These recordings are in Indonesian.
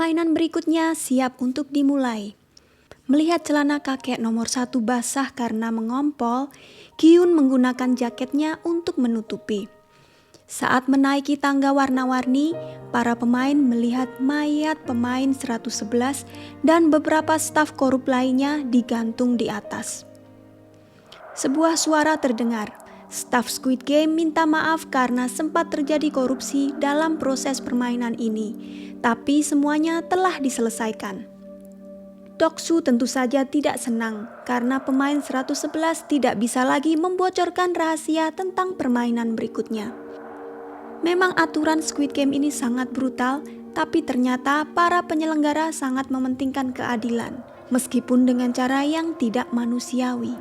Permainan berikutnya siap untuk dimulai. Melihat celana kakek nomor 1 basah karena mengompol, Gi-hun menggunakan jaketnya untuk menutupi. Saat menaiki tangga warna-warni, para pemain melihat mayat pemain 111 dan beberapa staf korup lainnya digantung di atas. Sebuah suara terdengar. Staf Squid Game minta maaf karena sempat terjadi korupsi dalam proses permainan ini, tapi semuanya telah diselesaikan. Doksu tentu saja tidak senang karena pemain 111 tidak bisa lagi membocorkan rahasia tentang permainan berikutnya. Memang aturan Squid Game ini sangat brutal, tapi ternyata para penyelenggara sangat mementingkan keadilan, meskipun dengan cara yang tidak manusiawi.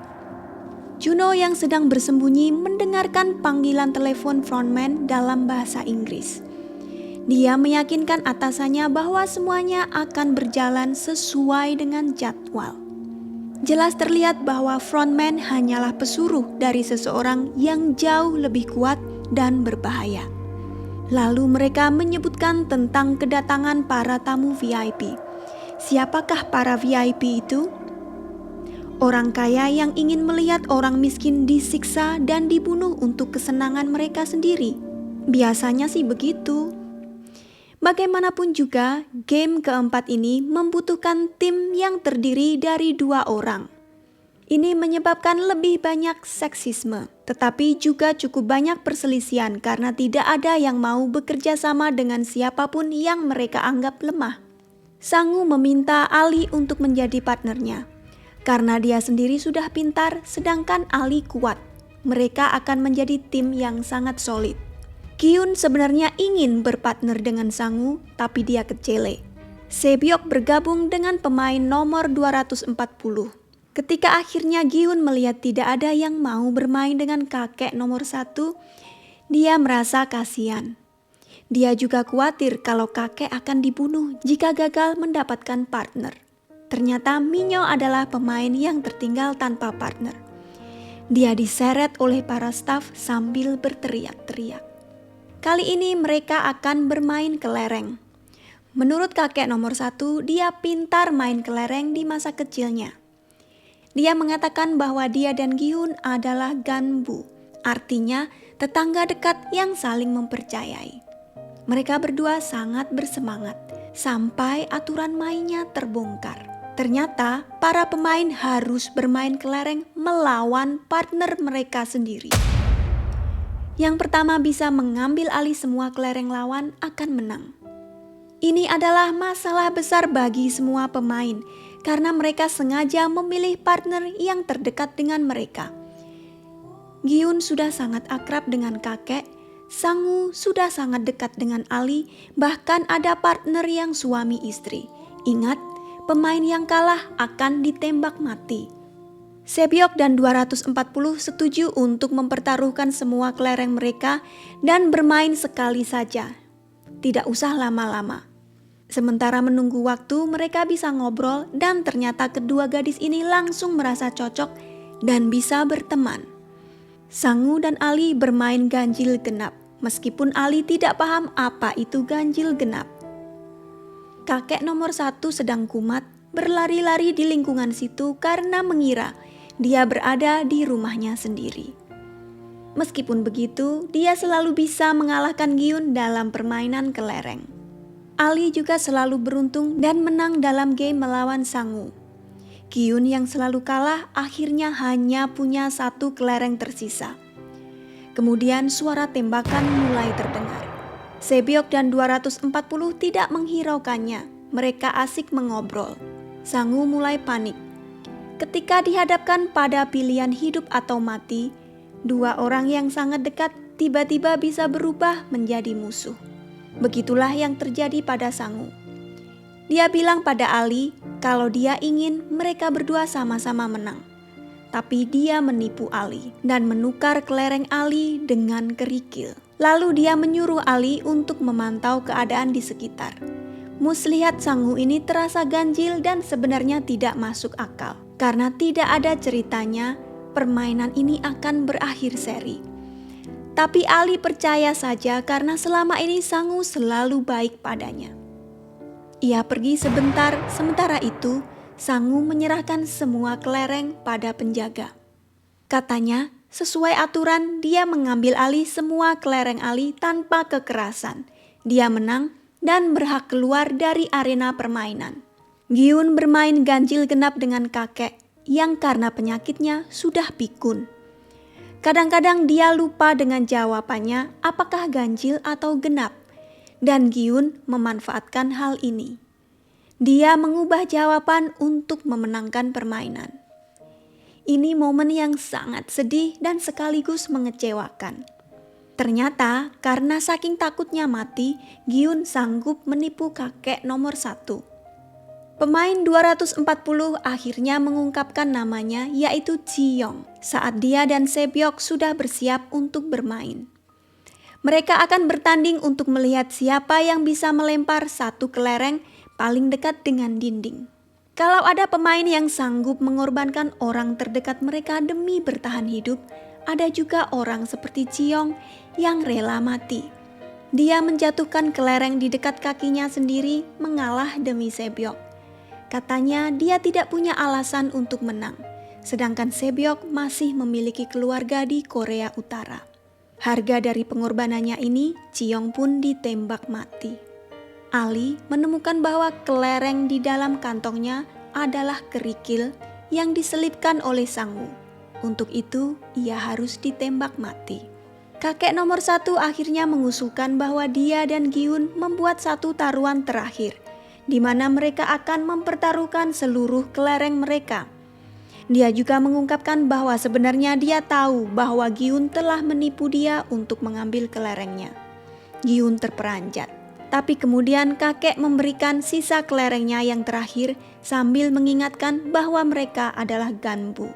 Juno yang sedang bersembunyi mendengarkan panggilan telepon frontman dalam bahasa Inggris. Dia meyakinkan atasannya bahwa semuanya akan berjalan sesuai dengan jadwal. Jelas terlihat bahwa frontman hanyalah pesuruh dari seseorang yang jauh lebih kuat dan berbahaya. Lalu mereka menyebutkan tentang kedatangan para tamu VIP. Siapakah para VIP itu? Orang kaya yang ingin melihat orang miskin disiksa dan dibunuh untuk kesenangan mereka sendiri. Biasanya sih begitu. Bagaimanapun juga, game keempat ini membutuhkan tim yang terdiri dari 2 orang. Ini menyebabkan lebih banyak seksisme, tetapi juga cukup banyak perselisihan karena tidak ada yang mau bekerja sama dengan siapapun yang mereka anggap lemah. Sang-woo meminta Ali untuk menjadi partnernya. Karena dia sendiri sudah pintar, sedangkan Ali kuat. Mereka akan menjadi tim yang sangat solid. Gi-hun sebenarnya ingin berpartner dengan Sang-woo, tapi dia kecele. Se-byok bergabung dengan pemain nomor 240. Ketika akhirnya Gi-hun melihat tidak ada yang mau bermain dengan kakek nomor 1, dia merasa kasihan. Dia juga khawatir kalau kakek akan dibunuh jika gagal mendapatkan partner. Ternyata Minyo adalah pemain yang tertinggal tanpa partner. Dia diseret oleh para staf sambil berteriak-teriak. Kali ini mereka akan bermain kelereng. Menurut kakek nomor 1, dia pintar main kelereng di masa kecilnya. Dia mengatakan bahwa dia dan Gi-hun adalah ganbu, artinya tetangga dekat yang saling mempercayai. Mereka berdua sangat bersemangat sampai aturan mainnya terbongkar. Ternyata para pemain harus bermain kelereng melawan partner mereka sendiri. Yang pertama bisa mengambil alih semua kelereng lawan akan menang. Ini adalah masalah besar bagi semua pemain karena mereka sengaja memilih partner yang terdekat dengan mereka. Gi-hun sudah sangat akrab dengan kakek, Sang-woo sudah sangat dekat dengan Ali, bahkan ada partner yang suami istri. Ingat, pemain yang kalah akan ditembak mati. Se-byok dan 240 setuju untuk mempertaruhkan semua kelereng mereka dan bermain sekali saja. Tidak usah lama-lama. Sementara menunggu waktu, mereka bisa ngobrol dan ternyata kedua gadis ini langsung merasa cocok dan bisa berteman. Sang-woo dan Ali bermain ganjil genap, meskipun Ali tidak paham apa itu ganjil genap. Kakek nomor 1 sedang kumat, berlari-lari di lingkungan situ karena mengira dia berada di rumahnya sendiri. Meskipun begitu, dia selalu bisa mengalahkan Gi-hun dalam permainan kelereng. Ali juga selalu beruntung dan menang dalam game melawan Sang-woo. Gi-hun yang selalu kalah akhirnya hanya punya 1 kelereng tersisa. Kemudian suara tembakan mulai terdengar. Se-byok dan 240 tidak menghiraukannya. Mereka asik mengobrol. Sang-woo mulai panik. Ketika dihadapkan pada pilihan hidup atau mati, 2 orang yang sangat dekat tiba-tiba bisa berubah menjadi musuh. Begitulah yang terjadi pada Sang-woo. Dia bilang pada Ali kalau dia ingin mereka berdua sama-sama menang. Tapi dia menipu Ali dan menukar kelereng Ali dengan kerikil. Lalu dia menyuruh Ali untuk memantau keadaan di sekitar. Muslihat Sang-woo ini terasa ganjil dan sebenarnya tidak masuk akal. Karena tidak ada ceritanya permainan ini akan berakhir seri. Tapi Ali percaya saja karena selama ini Sang-woo selalu baik padanya. Ia pergi sebentar, sementara itu Sangu menyerahkan semua kelereng pada penjaga. Katanya, sesuai aturan dia mengambil alih semua kelereng Ali tanpa kekerasan. Dia menang dan berhak keluar dari arena permainan. Gyun bermain ganjil genap dengan kakek yang karena penyakitnya sudah pikun. Kadang-kadang dia lupa dengan jawabannya apakah ganjil atau genap. Dan Gyun memanfaatkan hal ini. Dia mengubah jawaban untuk memenangkan permainan. Ini momen yang sangat sedih dan sekaligus mengecewakan. Ternyata karena saking takutnya mati, Gyun sanggup menipu kakek nomor 1. Pemain 240 akhirnya mengungkapkan namanya, yaitu Ji-young, saat dia dan Sebyok sudah bersiap untuk bermain. Mereka akan bertanding untuk melihat siapa yang bisa melempar satu kelereng paling dekat dengan dinding. Kalau ada pemain yang sanggup mengorbankan orang terdekat mereka demi bertahan hidup, ada juga orang seperti Ji-young yang rela mati. Dia menjatuhkan kelereng di dekat kakinya sendiri, mengalah demi Sebyok. Katanya dia tidak punya alasan untuk menang, sedangkan Sebyok masih memiliki keluarga di Korea Utara. Harga dari pengorbanannya ini, Ji-young pun ditembak mati. Ali menemukan bahwa kelereng di dalam kantongnya adalah kerikil yang diselipkan oleh Sangu. Untuk itu, ia harus ditembak mati. Kakek nomor 1 akhirnya mengusulkan bahwa dia dan Gyun membuat satu taruhan terakhir, di mana mereka akan mempertaruhkan seluruh kelereng mereka. Dia juga mengungkapkan bahwa sebenarnya dia tahu bahwa Gyun telah menipu dia untuk mengambil kelerengnya. Gyun terperanjat, tapi kemudian kakek memberikan sisa kelerengnya yang terakhir sambil mengingatkan bahwa mereka adalah ganbu.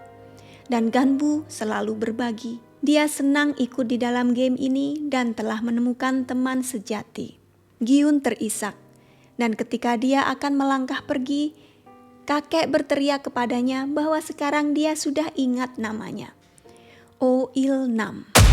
Dan ganbu selalu berbagi. Dia senang ikut di dalam game ini dan telah menemukan teman sejati. Gyun terisak, dan ketika dia akan melangkah pergi, kakek berteriak kepadanya bahwa sekarang dia sudah ingat namanya. Oh Il-nam.